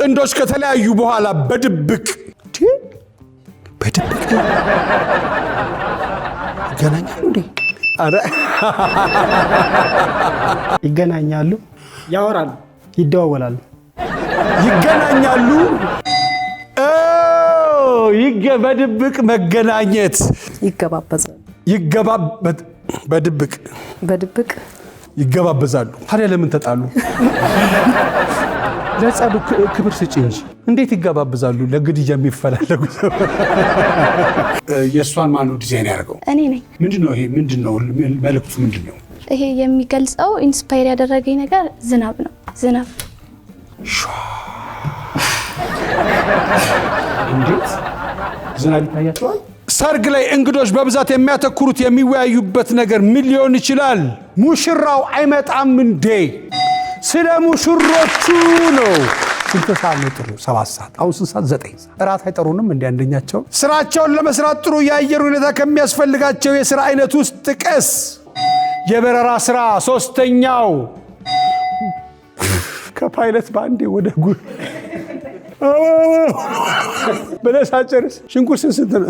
ጥንዶች ከተለያዩ በኋላ በድብቅ ይገናኛሉ እንዴ? አረ ይገናኛሉ፣ ያወራሉ፣ ይደዋወላሉ፣ ይገናኛሉ። በድብቅ መገናኘት ይገባበዛሉ። በድብቅ ይገባበዛሉ። ታዲያ ለምን ተጣሉ? ለጸቡ ክብር ስጪ እንጂ እንዴት ይገባበዛሉ? ለግድያ የሚፈላለጉ የእሷን ማነው ዲዛይን ያደርገው? እኔ ነኝ። ምንድነው ይሄ? ምንድነው መልእክቱ? ምንድነው ይሄ? የሚገልጸው ኢንስፓየር ያደረገኝ ነገር ዝናብ ነው። ዝናብ እንዴት ዝናብ ይታያቸዋል? ሰርግ ላይ እንግዶች በብዛት የሚያተኩሩት የሚወያዩበት ነገር ምን ሊሆን ይችላል? ሙሽራው አይመጣም እንዴ? ስለ ሙሽሮቹ ነው። ስንት ሰዓት ነው ጥሩ? 7 ሰዓት። አሁን 6 ሰዓት 9 ሰዓት። እራት አይጠሩንም እንዴ? አንደኛቸው ስራቸውን ለመስራት ጥሩ የአየር ሁኔታ ከሚያስፈልጋቸው የሥራ አይነት ውስጥ ጥቀስ። የበረራ ሥራ። 3ኛው ከፓይለት ባንዴ ወደ ጉር በለሳ ጨርስ። ሽንኩርት ስንት ነው?